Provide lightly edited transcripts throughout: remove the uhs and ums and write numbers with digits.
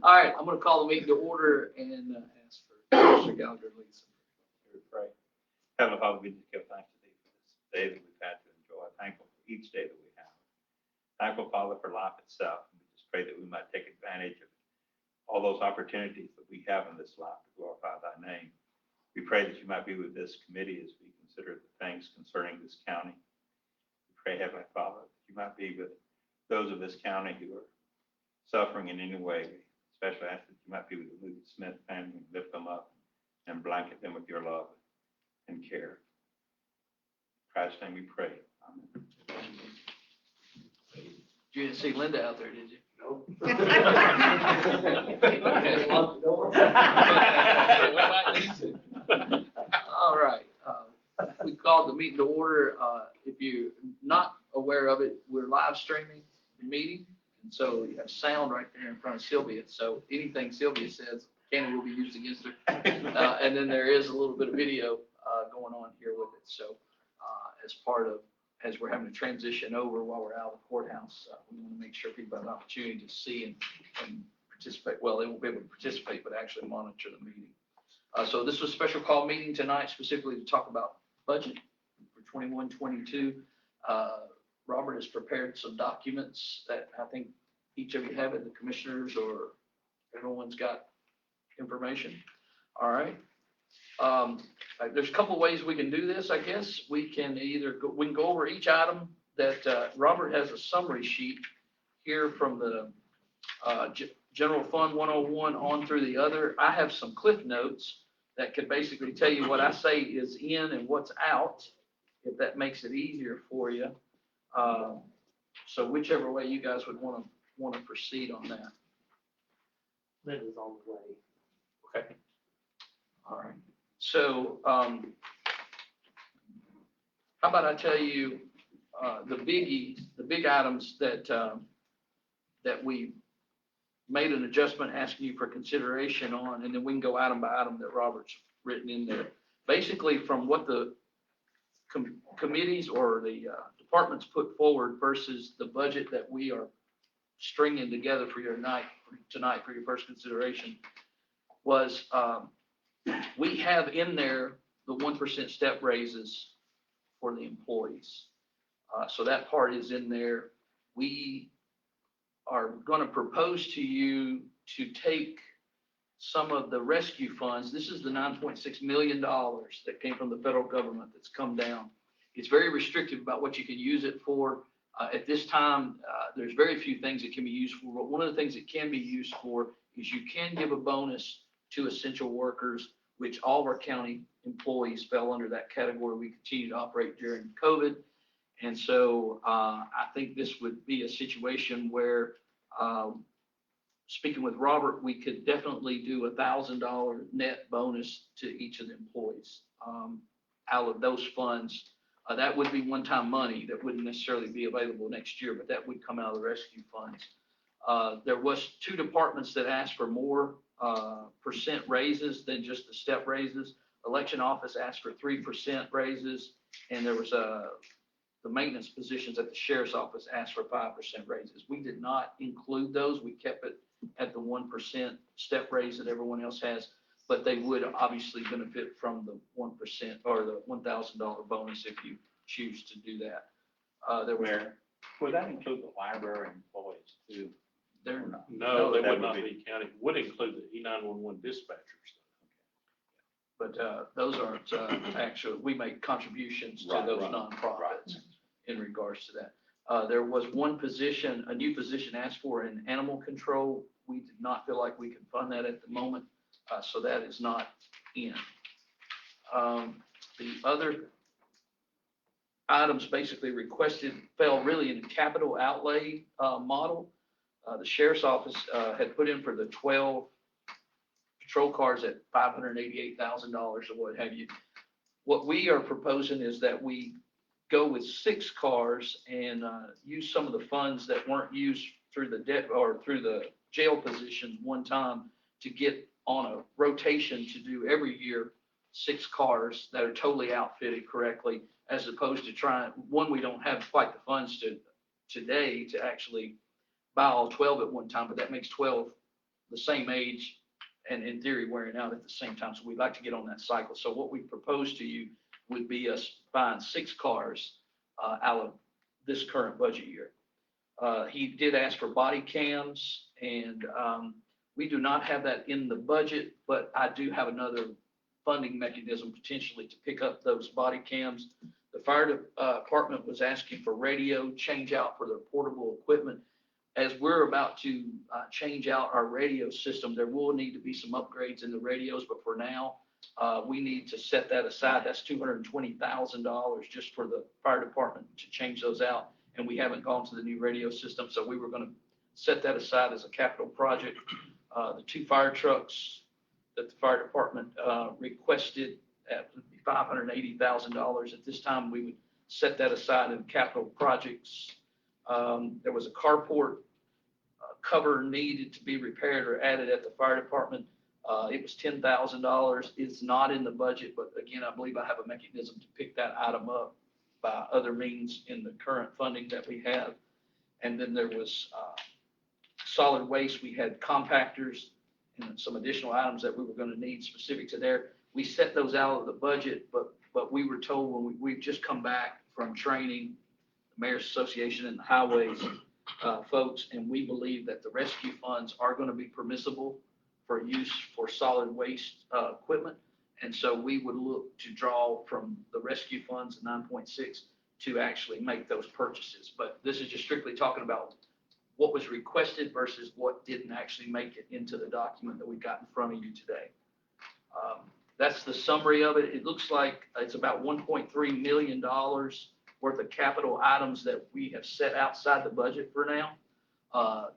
All right, I'm going to call the meeting to order and ask for Mr. Gallagher to lead some. Pray. Heavenly Father, we just give thanks to thee for this day that we've had to enjoy. Thankful for each day that we have. Thankful, Father, for life itself. And we just pray that we might take advantage of all those opportunities that we have in this life to glorify thy name. We pray that you might be with this committee as we consider the things concerning this county. We pray, Heavenly Father, that you might be with those of this county who are suffering in any way. We especially ask that you might be with the Lucas Smith family and lift them up and blanket them with your love and care. In Christ's name we pray. Amen. You didn't see Linda out there, did you? No. All right. We called the meeting to order. If you're not aware of it, we're live streaming the meeting. And so you have sound right there in front of Sylvia. So anything Sylvia says, Candy will be used against her. And then there is a little bit of video going on here with it. So as we're having to transition over while we're out of the courthouse, we want to make sure people have an opportunity to see and participate. Well, they won't be able to participate, but actually monitor the meeting. So this was a special call meeting tonight, specifically to talk about budget for 21-22. Robert has prepared some documents that I think each of you have it, the commissioners or everyone's got information. All right. There's a couple ways we can do this, I guess. We can go over each item that Robert has a summary sheet here from the General Fund 101 on through the other. I have some cliff notes that could basically tell you what I say is in and what's out, if that makes it easier for you. So whichever way you guys would want to proceed on that. That is on the way. Okay. All right. So how about I tell you the big items that we made an adjustment asking you for consideration on, and then we can go item by item that Robert's written in there. Basically, from what the committees or the departments put forward versus the budget that we are stringing together for your tonight for your first consideration was we have in there the 1% step raises for the employees. So that part is in there. We are going to propose to you to take some of the rescue funds. This is the $9.6 million that came from the federal government that's come down. It's very restrictive about what you can use it for. At this time, there's very few things it can be used for, but one of the things it can be used for is you can give a bonus to essential workers, which all of our county employees fell under that category. We continue to operate during COVID. And so I think this would be a situation where, speaking with Robert, we could definitely do $1,000 net bonus to each of the employees out of those funds. That would be one-time money that wouldn't necessarily be available next year, but that would come out of the rescue funds. There was 2 departments that asked for more percent raises than just the step raises. Election office asked for 3% raises, and there was the maintenance positions at the sheriff's office asked for 5% raises. We did not include those. We kept it at the 1% step raise that everyone else has, but they would obviously benefit from the 1% or the $1,000 bonus if you choose to do that. Would that include the library employees too? They're not. No, they would not be county. Would include the E911 dispatchers. But those aren't actually, we make contributions to those nonprofits in regards to that. There was one position, a new position asked for in animal control. We did not feel like we could fund that at the moment, so that is not in. The other items basically requested fell really in the capital outlay model. The sheriff's office had put in for the 12 patrol cars at $588,000 or what have you. What we are proposing is that we go with 6 cars and use some of the funds that weren't used through the debt or through the jail positions one time to get on a rotation to do every year 6 cars that are totally outfitted correctly, as opposed to trying, one, we don't have quite the funds today to actually buy all 12 at one time, but that makes 12 the same age and in theory wearing out at the same time. So we'd like to get on that cycle. So what we propose to you would be us buying 6 cars out of this current budget year. He did ask for body cams, and we do not have that in the budget, but I do have another funding mechanism potentially to pick up those body cams. The fire department was asking for radio change out for their portable equipment. As we're about to change out our radio system, there will need to be some upgrades in the radios, but for now, we need to set that aside. That's $220,000 just for the fire department to change those out. And we haven't gone to the new radio system, so we were going to set that aside as a capital project. The 2 fire trucks that the fire department requested at $580,000. At this time, we would set that aside in capital projects. There was a carport cover needed to be repaired or added at the fire department. It was $10,000. It's not in the budget, but again, I believe I have a mechanism to pick that item up by other means in the current funding that we have. And then there was solid waste. We had compactors and some additional items that we were going to need specific to there. We set those out of the budget, but we were told when we've just come back from training, the Mayor's Association and the highways folks, and we believe that the rescue funds are going to be permissible for use for solid waste equipment. And so we would look to draw from the rescue funds, 9.6, to actually make those purchases. But this is just strictly talking about what was requested versus what didn't actually make it into the document that we got in front of you today. That's the summary of it. It looks like it's about $1.3 million worth of capital items that we have set outside the budget for now.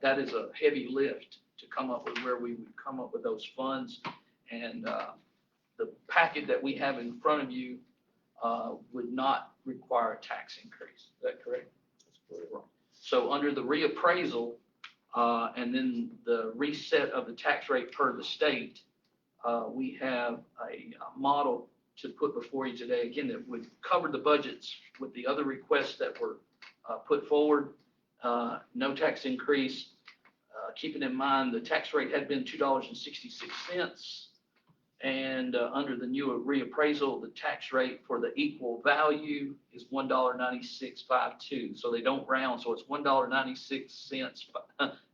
That is a heavy lift to come up with where we would come up with those funds. And the packet that we have in front of you would not require a tax increase. Is that correct? That's correct. So under the reappraisal and then the reset of the tax rate per the state, we have a model to put before you today, again, that would cover the budgets with the other requests that were put forward. No tax increase. Keeping in mind the tax rate had been $2.66. And under the new reappraisal, the tax rate for the equal value is $1.9652. So they don't round. So it's $1.96,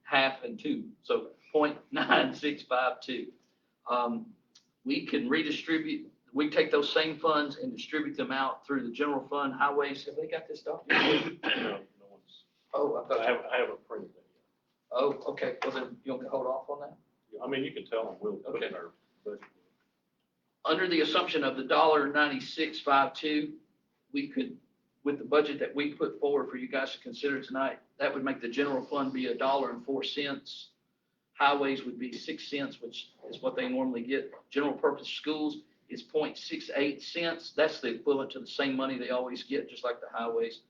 half and 2. So 0.9652. We can redistribute. We take those same funds and distribute them out through the general fund, highways. Have they got this document? No one's. Oh, I haven't printed that yet. Oh, okay. Well, then you want me to hold off on that? I mean, you can tell them we'll put in our budget. Under the assumption of the $1.9652, we could, with the budget that we put forward for you guys to consider tonight, that would make the general fund be $1.04. Highways would be 6 cents, which is what they normally get. General purpose schools is 0.68 cents. That's the equivalent to the same money they always get, just like the highways.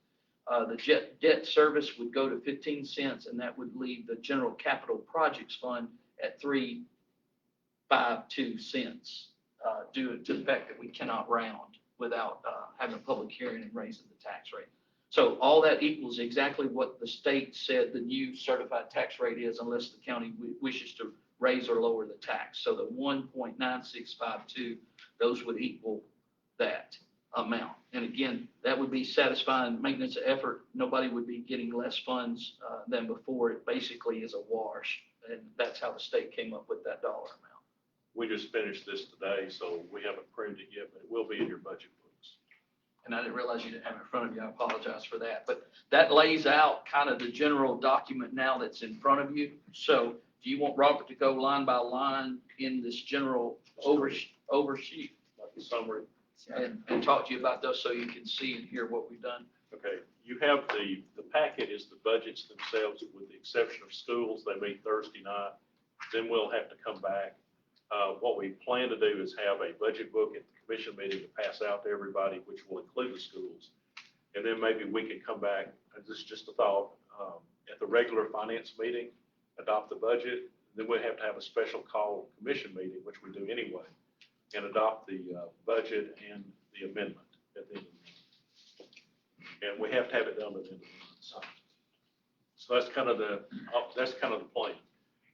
The debt service would go to 15 cents, and that would leave the general capital projects fund at 3.52 cents. Due to the fact that we cannot round without having a public hearing and raising the tax rate. So all that equals exactly what the state said the new certified tax rate is, unless the county wishes to raise or lower the tax. So the 1.9652, those would equal that amount. And again, that would be satisfying maintenance effort. Nobody would be getting less funds than before. It basically is a wash. And that's how the state came up with that dollar amount. We just finished this today, so we haven't printed it yet, but it will be in your budget books. And I didn't realize you didn't have it in front of you. I apologize for that. But that lays out kind of the general document now that's in front of you. So do you want Robert to go line by line in this general oversheet Like the summary. and talk to you about those so you can see and hear what we've done? Okay, you have the packet is the budgets themselves, with the exception of schools. They meet Thursday night. Then we'll have to come back. What we plan to do is have a budget book at the commission meeting to pass out to everybody, which will include the schools. And then maybe we can come back, and this is just a thought, at the regular finance meeting, adopt the budget. Then we'll have to have a special call commission meeting, which we do anyway, and adopt the budget and the amendment at the end of the month. And we have to have it done at the end of the month. So that's kind of the plan.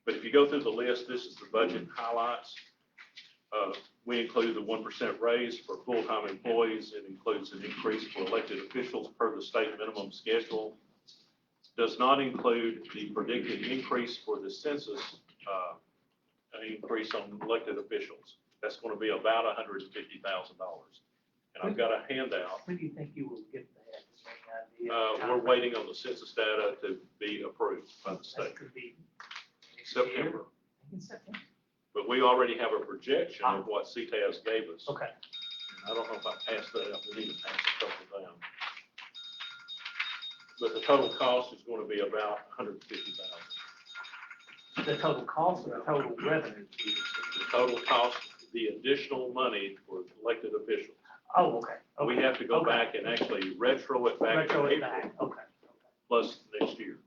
But if you go through the list, this is the budget highlights. We include the 1% raise for full-time employees. It includes an increase for elected officials per the state minimum schedule. Does not include the predicted increase for the census, increase on elected officials. That's going to be about $150,000. And I've got a handout. When do you think you will get that? Any idea? We're waiting on the census data to be approved by the That state. could be next year. September. In September. But we already have a projection of what CTAS gave us. Okay. And I don't know if I passed that up. We need to pass a couple down. But the total cost is going to be about $150,000. The total cost or the total revenue? The total cost, the additional money for elected officials. Oh, okay. We have to go Okay. back and actually retro it back to Retro it April back, okay. plus next year.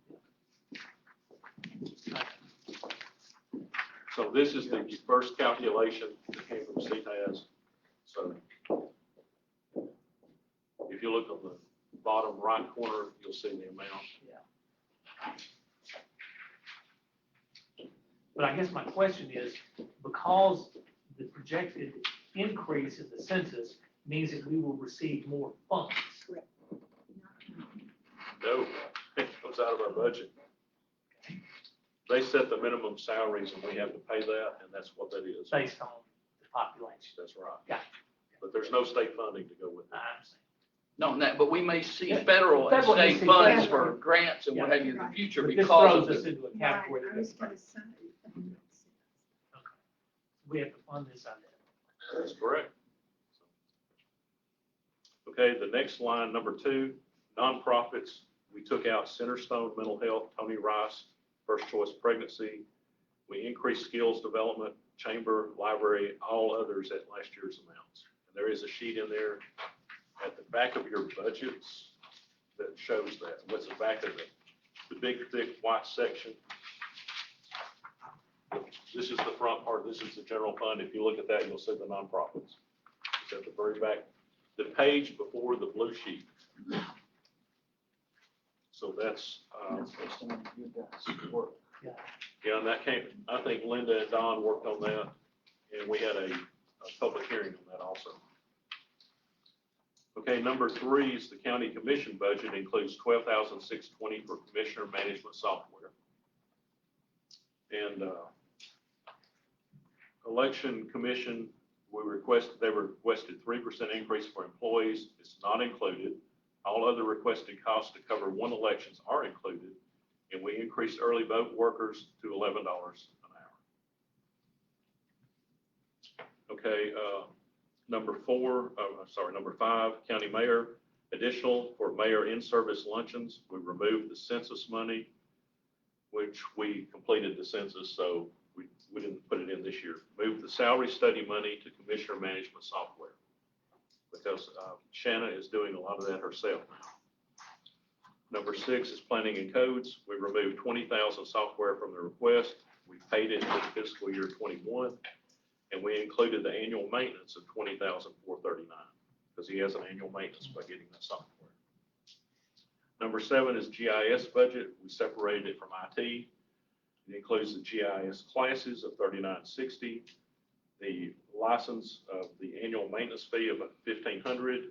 So this is the first calculation that came from CTAS. So if you look on the bottom right corner, you'll see the amount. Yeah. But I guess my question is, because the projected increase in the census means that we will receive more funds. No, it comes out of our budget. They set the minimum salaries and we have to pay that, and that's what that is. Based on the population. That's right. Gotcha. But there's no state funding to go with I that. understand. No, that, but we may see Yeah. federal and Federal, we state see funds federal. for grants and what Yeah. have you in the future But this because throws of us the, into a category Right, I was that gonna say. we have to fund this out there. That's correct. Okay, the next line, number 2, nonprofits. We took out Centerstone Mental Health, Tony Rice, First Choice Pregnancy. We increased skills development, chamber, library, all others at last year's amounts. And there is a sheet in there at the back of your budgets that shows that. What's the back of the big, thick white section? This is the front part. This is the general fund. If you look at that, you'll see the nonprofits. It's at the very back, the page before the blue sheet. So that's, yeah, and that came, I think Linda and Don worked on that, and we had a public hearing on that also. Okay, number 3 is the county commission budget includes $12,620 for commissioner management software. And election commission, they requested 3% increase for employees. It's not included. All other requested costs to cover one elections are included, and we increased early vote workers to $11 an hour. Okay, number 5, county mayor, additional for mayor in-service luncheons. We removed the census money, which we completed the census, so we didn't put it in this year. Moved the salary study money to commissioner management software, because Shanna is doing a lot of that herself now. Number 6 is planning and codes. We removed 20,000 software from the request. We paid it for fiscal year 21, and we included the annual maintenance of $20,439 because he has an annual maintenance by getting that software. Number 7 is GIS budget. We separated it from IT. It includes the GIS classes of $39.60, the license of the annual maintenance fee of $1,500,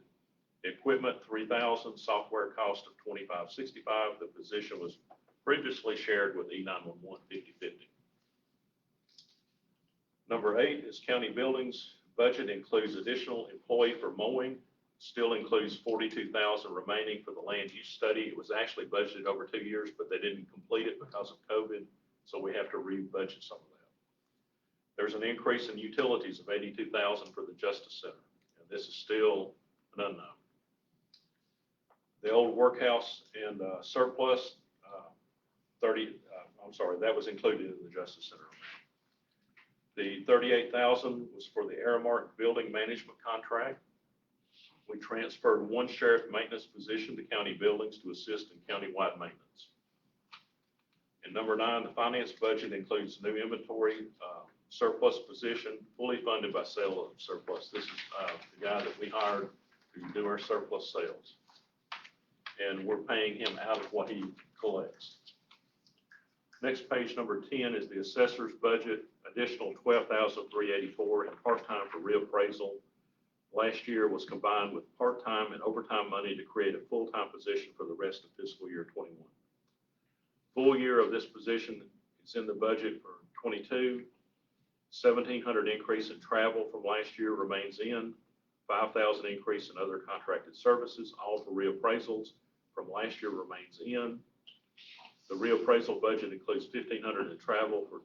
equipment $3,000, software cost of $25.65. The position was previously shared with E911 50/50. Number 8 is county buildings. Budget includes additional employee for mowing, still includes $42,000 remaining for the land use study. It was actually budgeted over 2 years, but they didn't complete it because of COVID, so we have to re-budget some of that. There's an increase in utilities of $82,000 for the Justice Center, and this is still an unknown. The old workhouse and surplus, that was included in the Justice Center. The $38,000 was for the Aramark building management contract. We transferred one sheriff maintenance position to county buildings to assist in countywide maintenance. And number 9, the finance budget includes new inventory, surplus position, fully funded by sale of surplus. This is the guy that we hired to do our surplus sales. And we're paying him out of what he collects. Next page, number 10, is the assessor's budget, additional $12,384 in part-time for reappraisal. Last year was combined with part-time and overtime money to create a full-time position for the rest of fiscal year 21. Full year of this position is in the budget for 22. 1,700 increase in travel from last year remains in. 5,000 increase in other contracted services, all for reappraisals from last year remains in. The reappraisal budget includes $1,500 in travel for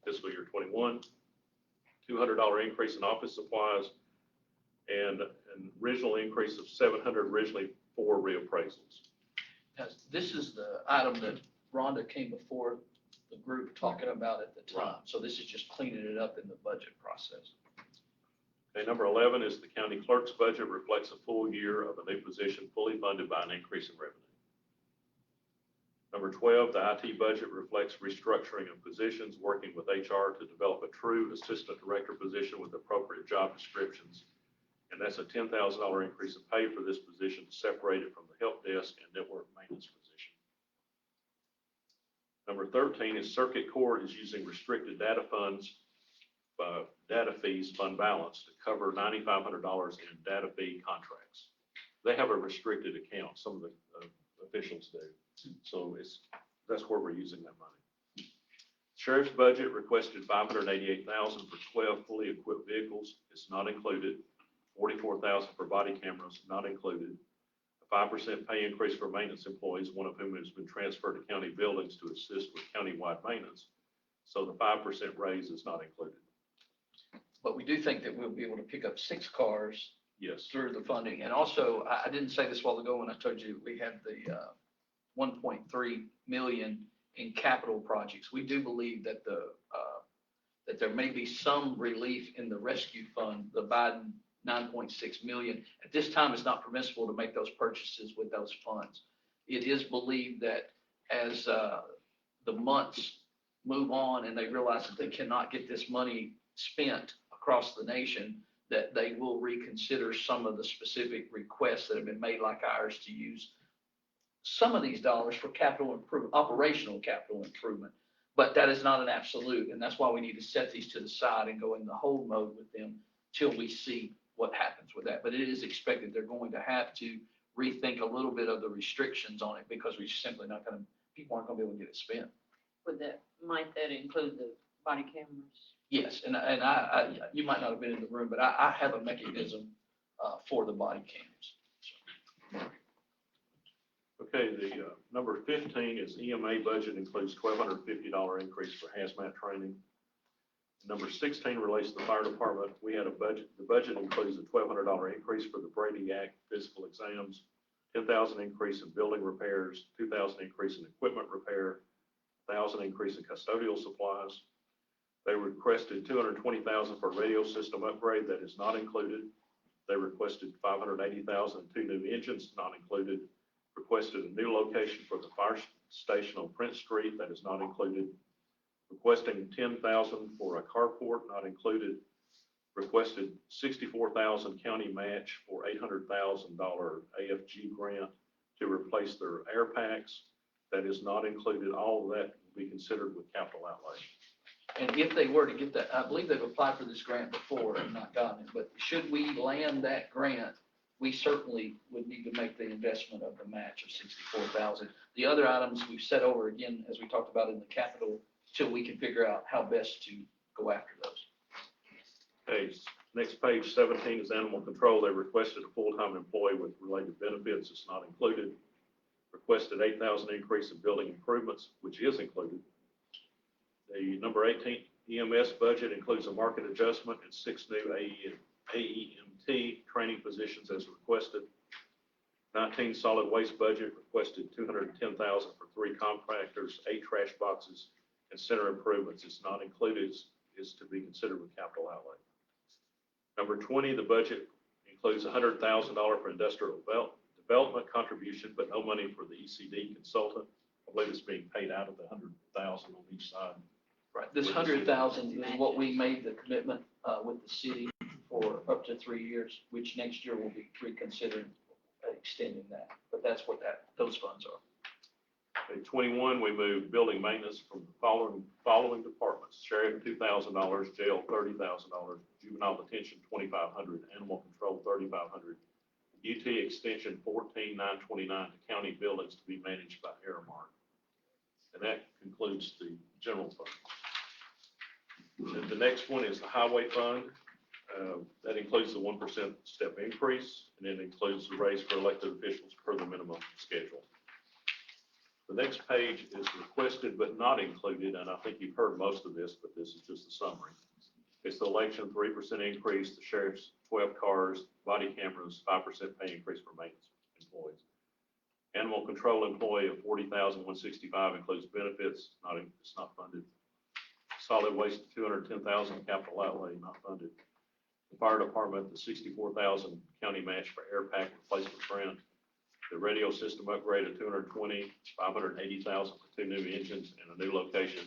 fiscal year 21, $200 increase in office supplies, and an original increase of $700 originally for reappraisals. Now, this is the item that Rhonda came before the group talking about at the time. So this is just cleaning it up in the budget process. Okay, number 11 is the county clerk's budget reflects a full year of a new position fully funded by an increase in revenue. Number 12, the IT budget reflects restructuring of positions, working with HR to develop a true assistant director position with appropriate job descriptions. And that's a $10,000 increase in pay for this position to separate it from the help desk and network maintenance position. Number 13 is circuit court is using restricted data funds, data fees fund balance to cover $9,500 in data fee contracts. They have a restricted account, some of the officials do. So that's where we're using that money. Sheriff's budget requested $588,000 for 12 fully equipped vehicles. It's not included. $44,000 for body cameras, not included. A 5% pay increase for maintenance employees, one of whom has been transferred to county buildings to assist with countywide maintenance. So the 5% raise is not included. But we do think that we'll be able to pick up 6 cars. Yes. Through the funding. And also, I didn't say this a while ago when I told you we had the 1.3 million in capital projects. We do believe that that there may be some relief in the rescue fund, the Biden 9.6 million. At this time, it's not permissible to make those purchases with those funds. It is believed that as the months move on and they realize that they cannot get this money spent across the nation, that they will reconsider some of the specific requests that have been made, like ours, to use some of these dollars for capital improvement, operational capital improvement. But that is not an absolute, and that's why we need to set these to the side and go in the hold mode with them till we see what happens with that. But it is expected they're going to have to rethink a little bit of the restrictions on it, because we're simply not going to, people aren't going to be able to get it spent. Might that include the body cameras? Yes, and I you might not have been in the room, but I have a mechanism for the body cams. Okay, the number 15 is EMA budget includes $1,250 increase for hazmat training. Number 16 relates to the fire department. We had a budget. The budget includes a $1,200 increase for the Brady Act physical exams, $10,000 increase in building repairs, $2,000 increase in equipment repair, $1,000 increase in custodial supplies. They requested $220,000 for radio system upgrade. That is not included. They requested $580,000 in 2 new engines, not included. Requested a new location for the fire station on Prince Street. That is not included. Requesting $10,000 for a carport, not included. Requested $64,000 county match for $800,000 AFG grant to replace their air packs. That is not included. All of that will be considered with capital outlay. And if they were to get that, I believe they've applied for this grant before and not gotten it, but should we land that grant, we certainly would need to make the investment of the match of $64,000. The other items we've set over again, as we talked about in the capital, till we can figure out how best to go after those. Okay, next page 17 is animal control. They requested a full-time employee with related benefits. It's not included. Requested $8,000 increase in building improvements, which is included. The number 18 EMS budget includes a market adjustment and 6 new AEMT training positions as requested. 19 solid waste budget requested $210,000 for 3 compactors, 8 trash boxes, and center improvements. It's not included, is to be considered with capital outlay. Number 20, the budget includes $100,000 for industrial development contribution, but no money for the ECD consultant. I believe it's being paid out of the $100,000 on each side. Right. This 100,000 is what we made the commitment with the city for up to 3 years, which next year we'll be reconsidering extending that. But that's what those funds are. Page 21, we moved building maintenance from the following departments: sheriff, $2,000, jail, $30,000, juvenile detention, $2,500, animal control, $3,500, UT extension, $14,929 to county buildings to be managed by Aramark. And that concludes the general fund. And the next one is the highway fund. That includes the 1% step increase, and it includes the raise for elected officials per the minimum schedule. The next page is requested but not included, and I think you've heard most of this, but this is just a summary. It's the election 3% increase, the sheriff's 12 cars, body cameras, 5% pay increase for maintenance employees. Animal control employee of $40,165 includes benefits, it's not funded. Solid waste $210,000 capital outlay, not funded. The fire department, the $64,000 county match for air pack replacement grant. The radio system upgrade of $220,000, $580,000 for 2 new engines and a new location,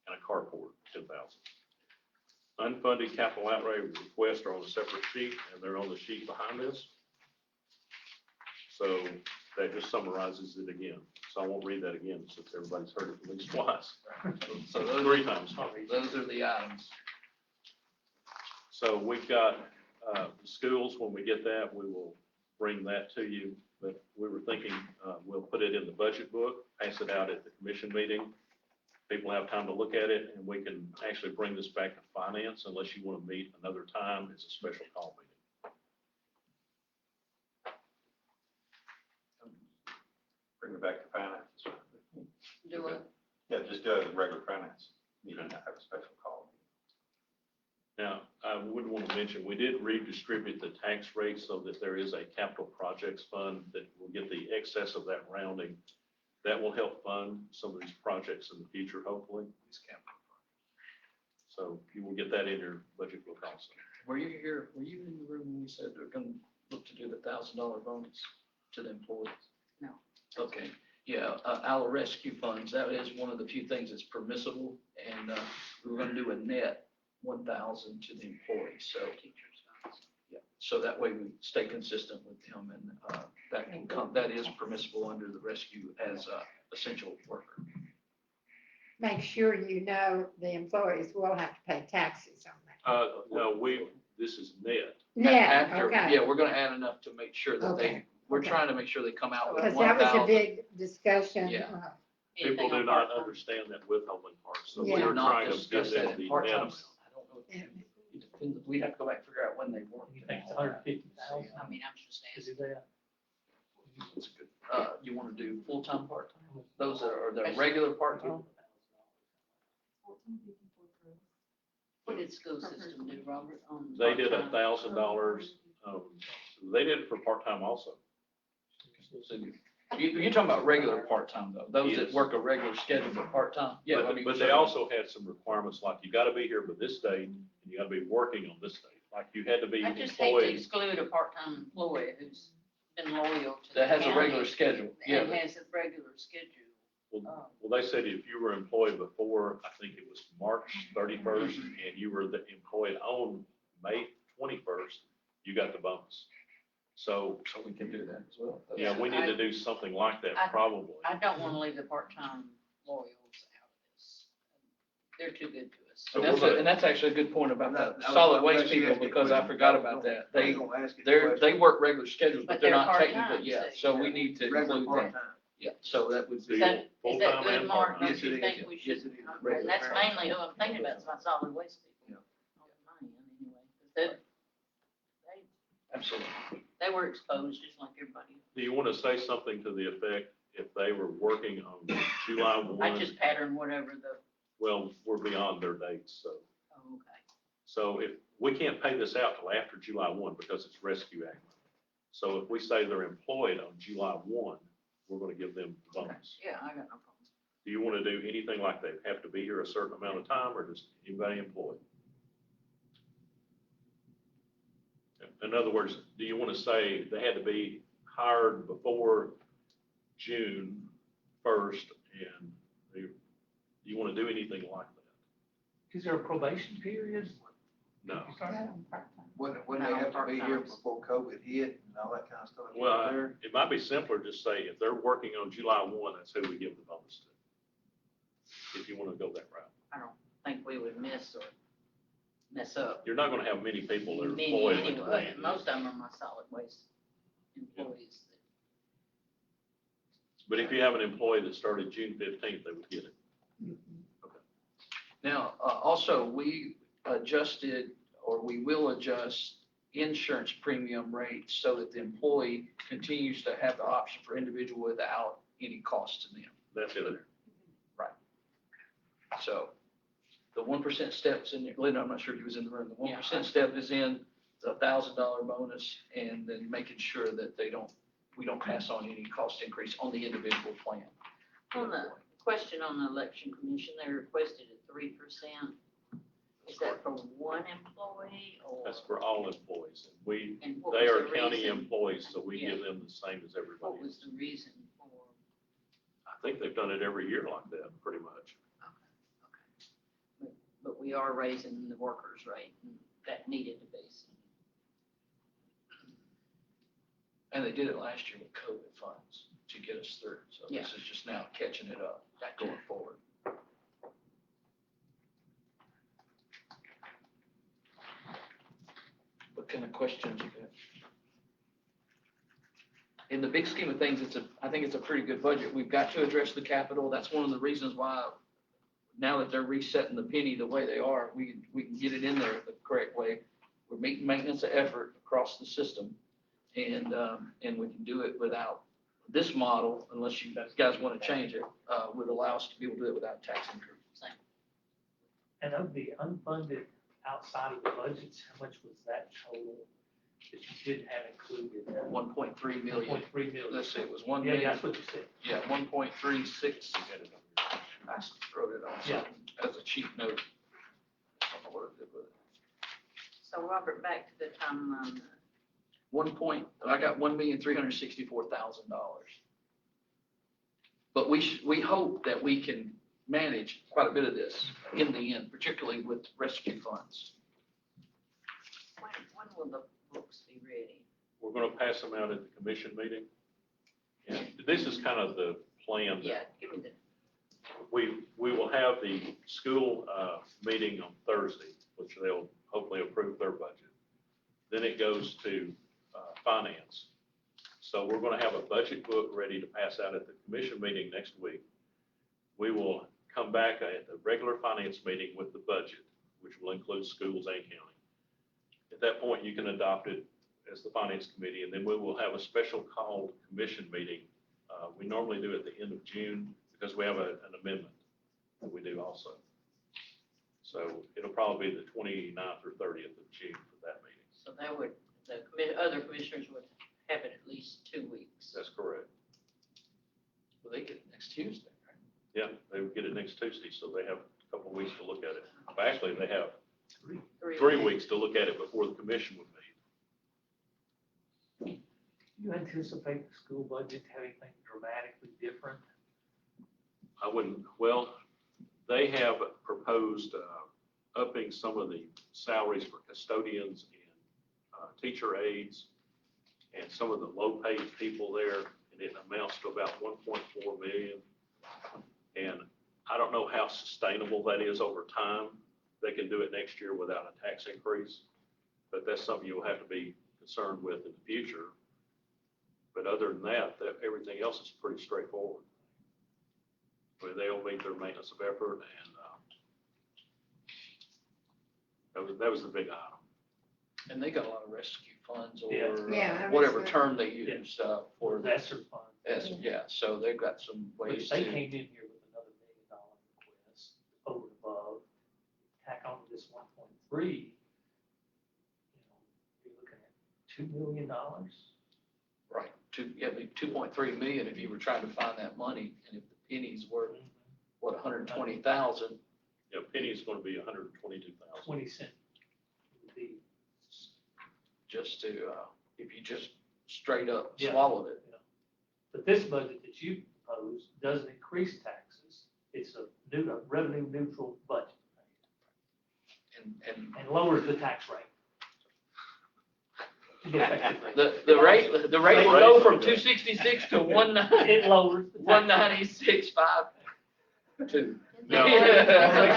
and a carport, $10,000. Unfunded capital outlay requests are on a separate sheet, and they're on the sheet behind this. So that just summarizes it again. So I won't read that again since everybody's heard it at least twice. So those, 3 times. those are the items. So we've got the schools. When we get that, we will bring that to you. But we were thinking we'll put it in the budget book, pass it out at the commission meeting. People have time to look at it, and we can actually bring this back to finance unless you want to meet another time. It's a special call meeting. Bring it back to finance. Do it. Yeah, just do it as regular finance. You don't have a special call. Now, I would want to mention, we did redistribute the tax rate so that there is a capital projects fund that will get the excess of that rounding. That will help fund some of these projects in the future, hopefully. So you will get that in your budget book also. Were you here, were you in the room when we said they're gonna look to do the $1,000 bonus to the employees? No. Okay, yeah, our rescue funds, that is one of the few things that's permissible, and we were gonna do a net 1,000 to the employees, so. Yeah, so that way we stay consistent with them, and that can come, that is permissible under the rescue as a essential worker. Make sure you know the employees will have to pay taxes on that. No, this is net. Yeah, After- okay. Yeah, we're gonna add enough to make sure that Okay, we're okay. trying to make sure they come out with Because 1,000. that was a big discussion. Yeah. People do not understand that withholding part, so Yeah. we're Not trying to give discuss that them in the part net time. amount. I don't know. It depends. We'd have to go back and figure out when they work. You think it's 150,000? I mean, I'm just To asking. do that? That's good. You wanna do full-time, part-time? Those are the regular part-time? What did school system do, Robert? They did part-time? $1,000. They did it for part-time also. So you're talking about regular part-time though, those that Yes. work a regular schedule but part-time? Yeah, I mean. But they also had some requirements, like you gotta be here by this date, and you gotta be working on this date. Like you had to be I just hate to employed. exclude a part-time employee who's been loyal to the That has a county regular schedule, yeah. and has a regular schedule. Well, they said if you were employed before, I think it was March 31st, and you were employed on May 21st, you got the bonus. So, So we can do that as well. yeah, we need to do something like that I- probably. I don't want to leave the part-time loyals out of this. They're too good to us. So And that's actually a good point about the solid waste people, because I forgot about that. They work regular schedules, but But they're they're not part-time, technically, yeah, so, so we need to include that. Yeah, so that would So be. you Is want that full-time good, and Mark? part-time? Don't you Yes, it think is. we Yes, should? it is. And that's mainly who I'm thinking about, is my solid waste people. On my end, anyway. 'Cause Absolutely. they were exposed just like everybody. Do you want to say something to the effect, if they were working on July I 1, just pattern whatever the, well, we're beyond their dates, so. oh, okay. So if, we can't pay this out till after July 1 because it's Rescue Act money. So if we say they're employed on July 1, we're going to give them the bonus. Yeah, I got no problem. Do you want to do anything like they have to be here a certain amount of time, or just anybody employed? In other words, do you want to say they had to be hired before June 1st, and do you want to do anything like that? Is there a probation period? No. You start out on part-time. When they have to be here before COVID hit and all that kind of stuff. Well, There. it might be simpler to say if they're working on July 1, that's who we give the bonus to. If you want to go that route. I don't think we would mess up. You're not going to have many people that are Many employed. with anyway. that. Most of them are my solid waste employees. But if you have an employee that started June 15th, they would get it. Now, also, we adjusted, or we will adjust insurance premium rates so that the employee continues to have the option for individual without any cost to them. That's it. So the 1% steps in, Linda, I'm not sure if he was in the room, the 1% Yeah. step is in the $1,000 bonus, and then making sure that we don't pass on any cost increase on the individual plan. On the question on the election commission, they requested a 3%. Is that for one employee or? That's for all employees. And And what they was are the county reason? employees, so we Yeah. give them the same as everybody What was else. the reason for? I think they've done it every year like that, pretty much. Okay. But we are raising the workers' rate, and that needed to be. And they did it last year with COVID funds to get us through. So Yeah. this is just now catching it up going forward. What kind of questions you got? In the big scheme of things, I think it's a pretty good budget. We've got to address the capital. That's one of the reasons why, now that they're resetting the penny the way they are, we can get it in there the correct way. We're making maintenance an effort across the system, and we can do it without this model, unless you guys want to change it, would allow us to be able to do it without tax increase. And of the unfunded outside of the budgets, how much was that total that you didn't have included? 1.3 million. 1.3 million. Let's see, it was 1 Yeah, million. that's what you said. Yeah, 1.36. I wrote it on Yeah. something as a cheat note. I don't know what I did with it. So Robert, back to the timeline. I got $1,364,000. But we hope that we can manage quite a bit of this in the end, particularly with rescue funds. When will the books be ready? We're going to pass them out at the commission meeting. And this is kind of the plan. Yeah, give me the, We will have the school meeting on Thursday, which they'll hopefully approve their budget. Then it goes to finance. So we're going to have a budget book ready to pass out at the commission meeting next week. We will come back at the regular finance meeting with the budget, which will include schools and county. At that point, you can adopt it as the finance committee, and then we will have a special called commission meeting. We normally do it at the end of June because we have an amendment that we do also. So it'll probably be the 29th or 30th of June for that meeting. so that would, other commissioners would have it at least 2 weeks. That's correct. Well, they get it next Tuesday, right? Yeah, they will get it next Tuesday, so they have a couple of weeks to look at it. Well, actually, they have 3 weeks to look at it before the commission would meet. Do you anticipate the school budget to have anything dramatically different? I wouldn't, well, they have proposed upping some of the salaries for custodians and teacher aides and some of the low-paid people there, and it amounts to about 1.4 million. And I don't know how sustainable that is over time. They can do it next year without a tax increase, but that's something you'll have to be concerned with in the future. But other than that, everything else is pretty straightforward. Where they'll meet their maintenance of effort, and that was the big item. And they got a lot of rescue funds or Yeah, whatever rescue. term they use Or for lesser funds? yeah, so they've got some ways Which they to. came in here with another $1 million request over and above, tack on to this 1.3, you're looking at $2 million. Right, 2.3 million if you were trying to find that money, and if the pennies were, what, 120,000? Yeah, penny is going to be 122,000. 20 cents would be. Just to, if you just straight up Yeah. swallowed it. But this budget that you propose doesn't increase taxes. It's a revenue neutral budget. And lowers the tax rate. To get effective rate. the rate will go from 266 to It lowers the tax rate. 196.52. Now, make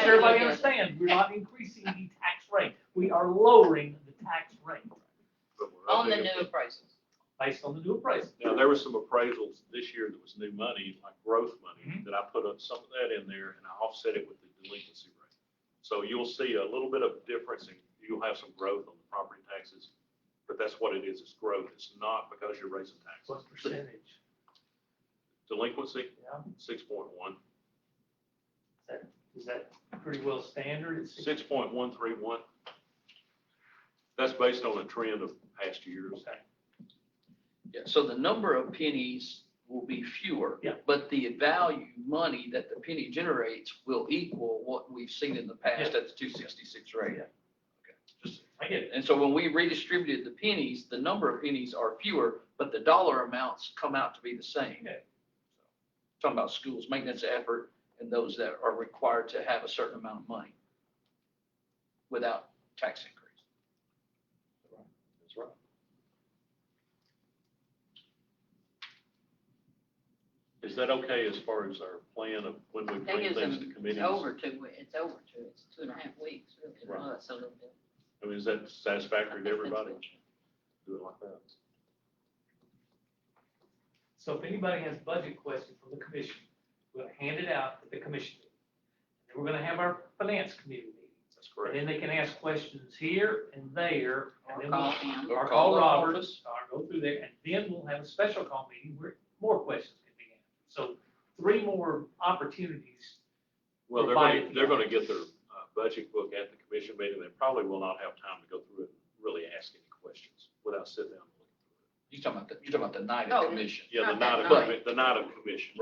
sure everybody understands, we're not increasing the tax rate, we are lowering the tax rate But we're On the upping new it. appraisals. based on the new appraisal. Now, there was some appraisals this year that was new money, like growth money, Mhm. that I put up some of that in there and I offset it with the delinquency rate. So you'll see a little bit of difference and you'll have some growth on the property taxes. But that's what it is, it's growth. It's not because you're raising taxes. What percentage? Delinquency, Yeah, 6.1, is that pretty well standard? It's 6.131. That's based on a trend of past years. Okay. Yeah, so the number of pennies will be fewer. Yeah. But the value, money that the penny generates will equal what we've seen in the past at the 266 rate. Yeah. Okay, just- I get it. And so when we redistributed the pennies, the number of pennies are fewer, but the dollar amounts come out to be the same. Okay. Talking about schools, maintenance effort, and those that are required to have a certain amount of money without tax increase. That's right. Is that okay as far as our plan of when we That bring gives things to them committees? over 2 weeks, it's 2.5 weeks, really, Right. plus a little bit. I mean, is that satisfactory to everybody? Do it like that. So if anybody has budget questions from the commission, we'll hand it out at the commission meeting. And we're gonna have our finance committee meeting. That's And correct. then they can ask questions here and there. And Or then call we'll- him. Or Or call call the Robert, office. or go through there, and then we'll have a special call meeting where more questions can be answered. So 3 more opportunities. Well, provided they're gonna get their budget book at the commission meeting. They probably will not have time to go through it and really ask any questions without sitting down and looking through You're talking about the night Oh, of commission. it. Yeah, Not that night. the night of commission.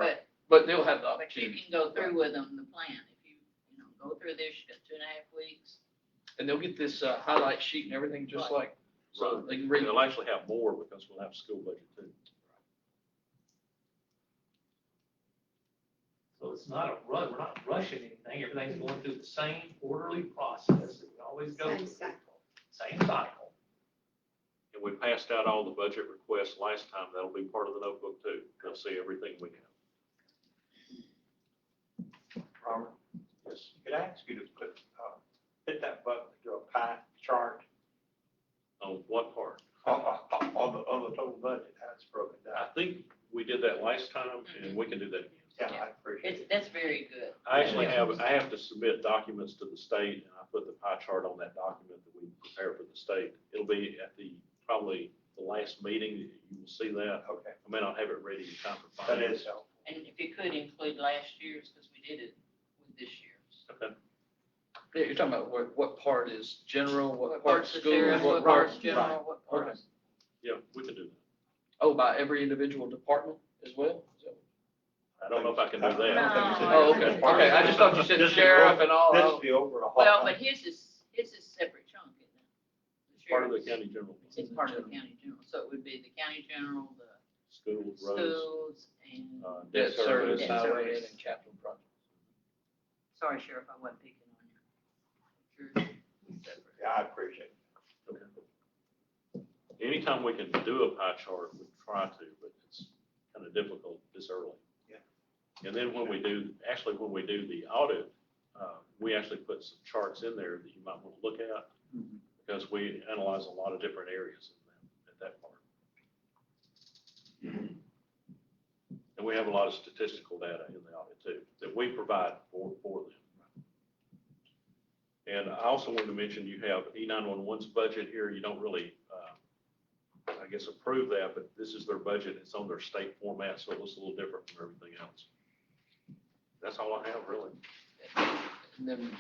But they'll have the But you opportunity, can go through with them the plan, if you go through this, you got 2.5 weeks. and they'll get this highlight sheet and everything just like, so Right. they can And read. they'll actually have more because we'll have school budget too. So it's not a rush, we're not rushing anything, everything's going through the same orderly process that we always go Same through. cycle. Same cycle. And we passed out all the budget requests last time. That'll be part of the notebook too. They'll see everything we have. Robert, Yes. could I ask you to hit that button to do a pie chart On what part? on the total budget, how it's broken I down? think we did that last time and we can do that again. Yeah, I appreciate it. That's very good. I actually I have to submit documents to the state and I put the pie chart on that document that we prepare for the state. It'll be at probably the last meeting, you will see that. Okay, I may not have it ready in time for that finance. is helpful. And if you could include last year's, because we did it with this year's. Okay. Yeah, you're talking about what part is general, what What part's part's the school, sheriff, what what part's part's. general, what Okay. part's. Yeah, we can do that. Oh, by every individual department as well? I don't know if I can do that. No. Oh, okay, okay, I just thought you said the sheriff and all. This be over a whole. Well, but his is separate chunk, isn't it? Part of the sheriff's. county general. It's part of the county general, so it would be the county general, the Schools, roads, schools, and, Debt service, Debt highway, service. and capital projects. sorry, Sheriff, I wasn't picking on you. Sure. Yeah, I appreciate it. Okay. Anytime we can do a pie chart, we try to, but it's kind of difficult this early. Yeah. And then when we do the audit, we actually put some charts in there that you might want to look at because we analyze a lot of different areas at that part. And we have a lot of statistical data in the audit too, that we provide for them. And I also wanted to mention, you have E911's budget here. You don't really, I guess, approve that, but this is their budget. It's on their state format, so it looks a little different from everything else. That's all I have, really. And then,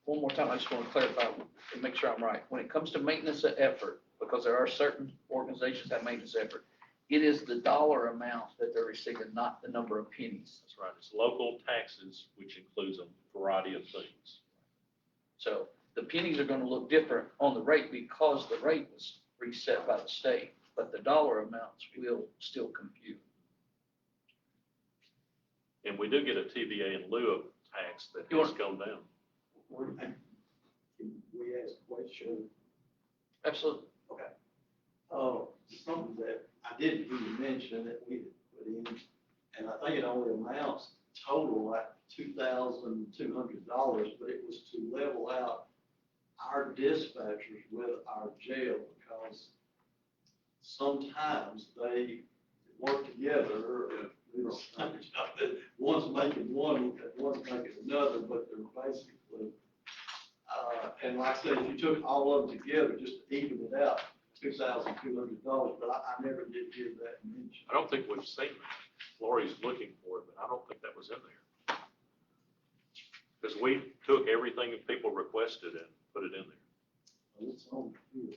one more time, I just want to clarify and make sure I'm right. When it comes to maintenance effort, because there are certain organizations that maintenance effort, it is the dollar amount that they're receiving, not the number of pennies. That's right. It's local taxes, which includes a variety of things. So the pennies are gonna look different on the rate because the rate was reset by the state, but the dollar amounts will still compute. And we do get a TVA in lieu of tax that You has want- gone down. We ask a question? Absolutely. Something that I didn't hear you mention that we put in, and I think it only amounts total like $2,200, but it was to level out our dispatchers with our jail, because sometimes they work together. One's making one, one's making another, but they're basically, and like I said, if you took all of them together, just to even it out, $2,200, but I never did hear that mentioned. I don't think we've seen that. Lori's looking for it, but I don't think that was in there. Because we took everything that people requested and put it in there. It's on here.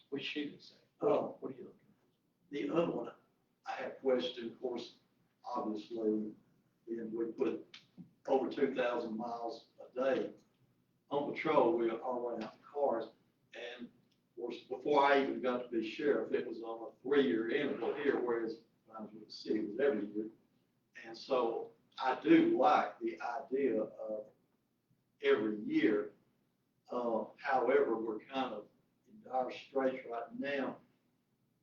Which sheet is that? Oh. What are you looking The other one, I have questioned, of course, obviously, and we put over 2,000 miles a day on patrol. We are running out of cars. And of course, before I even got to be sheriff, it was on a 3-year interval here, whereas when I was with the city, it was every year. And so I do like the idea of every year. However, we're kind of in dire straits right now.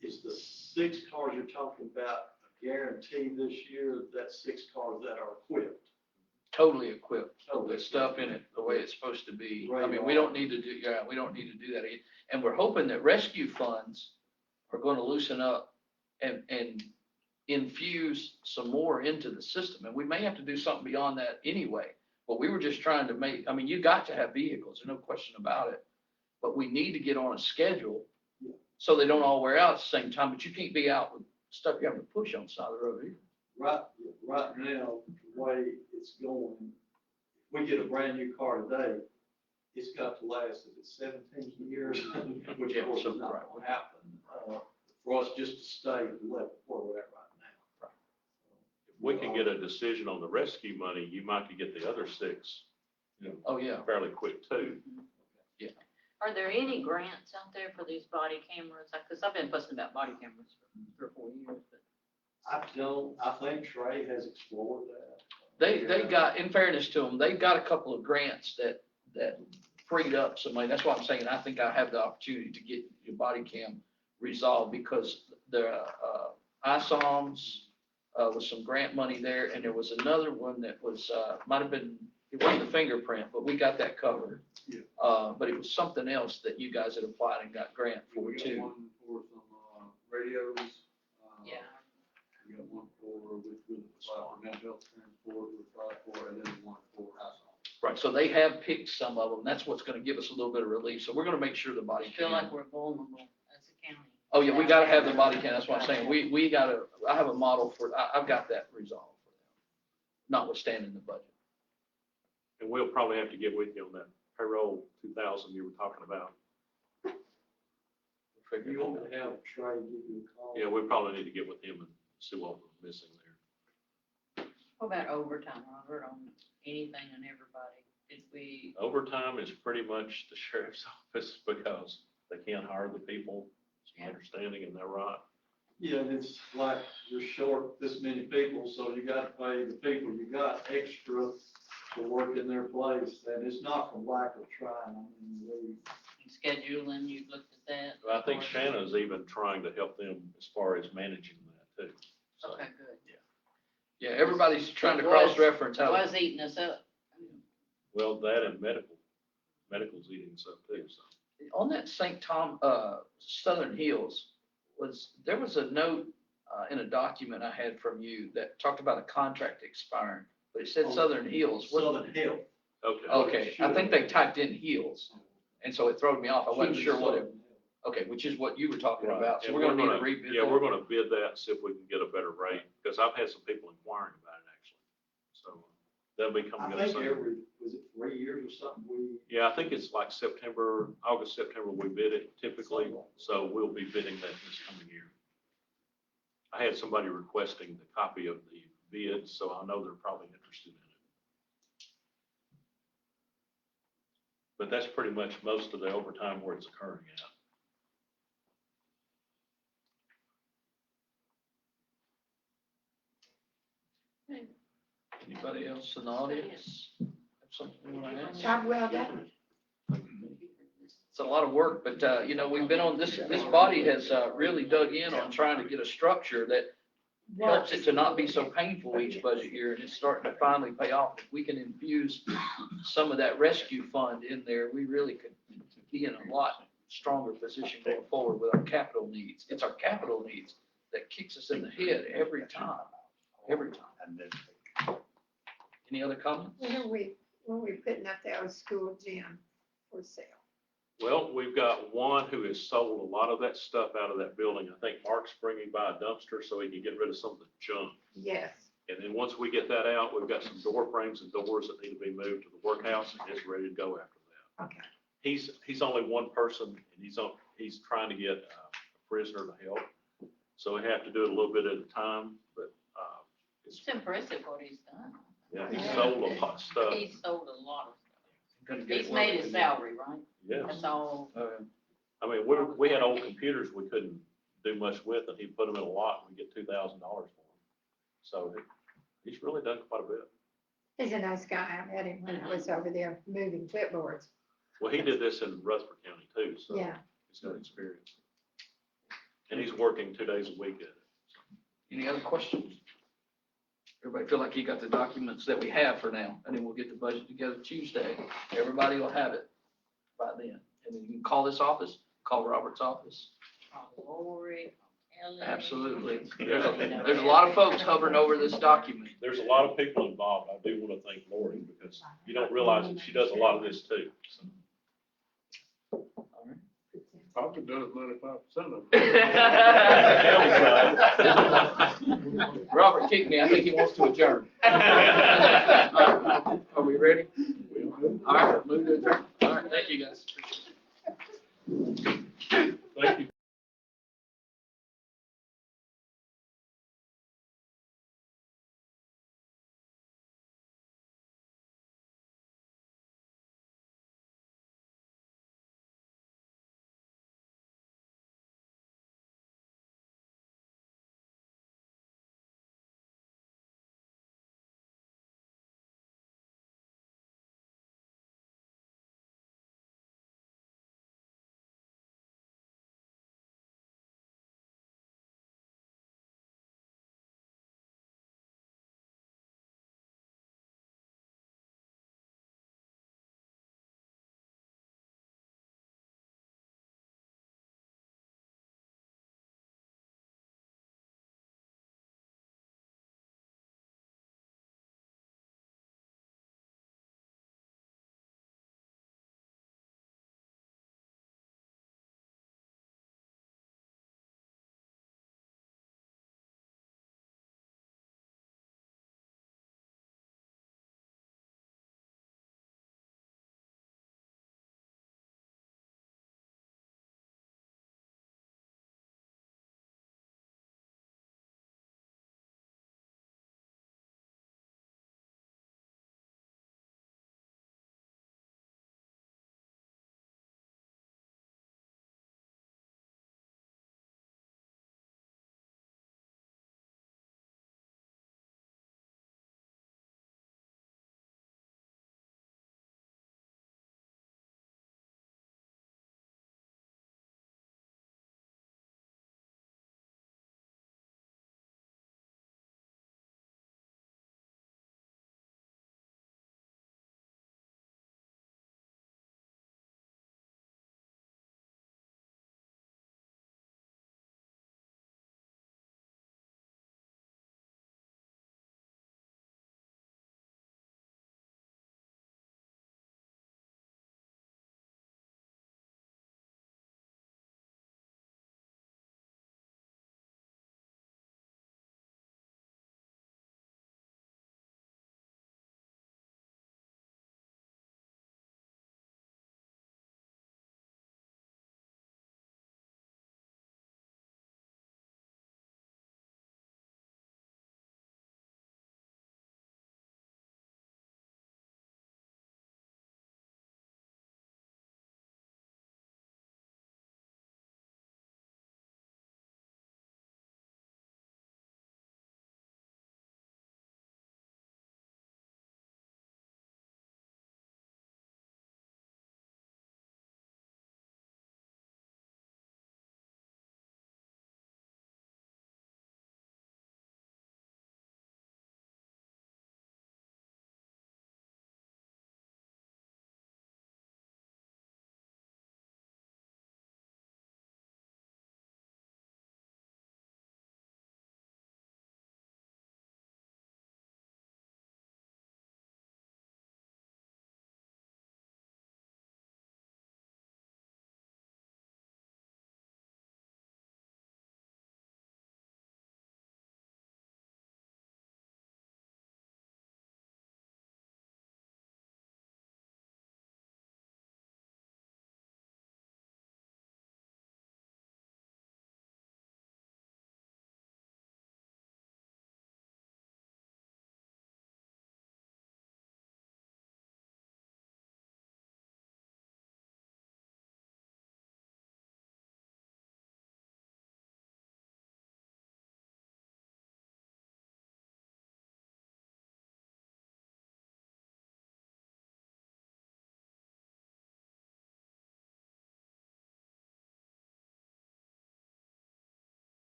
Is the 6 cars you're talking about a guarantee this year? That 6 cars that are equipped? Totally equipped, Totally with stuff in it, the way it's supposed to be. I mean, we Radar. don't need to do, we don't need to do that. And we're hoping that rescue funds are gonna loosen up and infuse some more into the system. And we may have to do something beyond that anyway. But we were just trying to make, I mean, you got to have vehicles, there's no question about it. But we need to get on a schedule so they don't all wear out at the same time. But you can't be out with stuff you have to push on the side of the road either. Right now, the way it's going, if we get a brand new car today, it's got to last, if it's 17 years, which of course is not going to happen, for us just to stay at the level where we're at right now. If we can get a decision on the rescue money, you might could get the other 6, Oh, yeah. fairly quick too. Are there any grants out there for these body cameras? Because I've been fussing about body cameras for 3 or 4 years, but. I think Trey has explored that. They got, in fairness to them, they've got a couple of grants that freed up some money. That's why I'm saying I think I have the opportunity to get your body cam resolved, because the ISOMs was some grant money there, and there was another one that was, might have been, it wasn't the fingerprint, but we got that covered. Yeah. But it was something else that you guys had applied and got grant for We got too. one for some, radios. Yeah. We got one for, with apply for mental health transport, we apply for, and then one for household. Right, so they have picked some of them. That's what's gonna give us a little bit of relief. So we're gonna make sure the body I feel cam. like we're vulnerable as a county. Oh, yeah, we gotta have the body cam. That's what I'm saying. We gotta, I have a model for, I've got that resolved for them, notwithstanding the budget. And we'll probably have to get with you on that payroll 2,000 you were talking about. You want me to have Trey give you a call? Yeah, we probably need to get with him and see what we're missing there. What about overtime, Robert, on anything and everybody? Did we, Overtime is pretty much the sheriff's office because they can't hire the people. It's my understanding, and they're right. Yeah, and it's like you're short this many people, so you gotta pay the people you got extra to work in their place, and it's not from lack of trying. I mean, scheduling, you looked at that? But I think Shanna's even trying to help them as far as managing that too. So, Okay, good. Yeah, everybody's trying to It was- cross-reference It how. was eating us up. well, that and medical's eating us up too, so. On that St. Tom, Southern Hills, there was a note in a document I had from you that talked about a contract expiring, but it said Oh, Southern Hills. Southern Hill. Okay. Okay, I think they typed in Hills, and so it threw me off. I wasn't sure what it, Southern Hill. okay, which is what you were talking Right. about. So And we're gonna need to revisit Yeah, that. we're gonna bid that and see if we can get a better rate, because I've had some people inquiring about it actually. So that'll be coming I up think soon. was it 3 years or something? Yeah, I think it's like August, September, we bid it typically, so we'll be bidding that this coming year. I had somebody requesting the copy of the bid, so I know they're probably interested in it. But that's pretty much most of the overtime where it's occurring at. Anybody else in the audience have something you wanna ask? Job well done. It's a lot of work, but, you know, we've been on this body has really dug in on trying to get a structure that helps it to not be so painful each budget year, and it's starting to finally pay off. If we can infuse some of that rescue fund in there, we really could be in a lot stronger position going forward with our capital needs. It's our capital needs that kicks us in the head every time. And then Any other comments? When are we putting up the old school gym for sale? Well, we've got one who has sold a lot of that stuff out of that building. I think Mark's bringing by a dumpster so he can get rid of some of the junk. Yes. And then once we get that out, we've got some door frames and doors that need to be moved to the workhouse, and it's ready to go after that. Okay. He's only one person, and he's trying to get a prisoner to help. So we have to do it a little bit at a time, but It's impressive what he's done. yeah, he sold a lot of stuff. He's sold a lot of Gonna stuff. get He's it made working. his salary, right? Yes. That's all. I mean, we had old computers we couldn't do much with, and he put them in a lot, and we get $2,000 for them. So he's really done quite a bit. He's a nice guy. I met him when I was over there moving clipboards. Well, he did this in Rutherford County too, so Yeah. he's got experience. And he's working 2 days a week at it. Any other questions? Everybody feel like you got the documents that we have for now, and then we'll get the budget together Tuesday. Everybody will have it by then. And then you can call this office, call Robert's office. Lori, Ellen. Absolutely. There's a lot of folks hovering over this document. There's a lot of people involved. I do want to thank Lori because you don't realize that she does a lot of this too. So. I've been doing it 95% of it. Robert kicked me. I think he wants to adjourn. Are we ready? All right, move to adjourn. All right, thank you guys.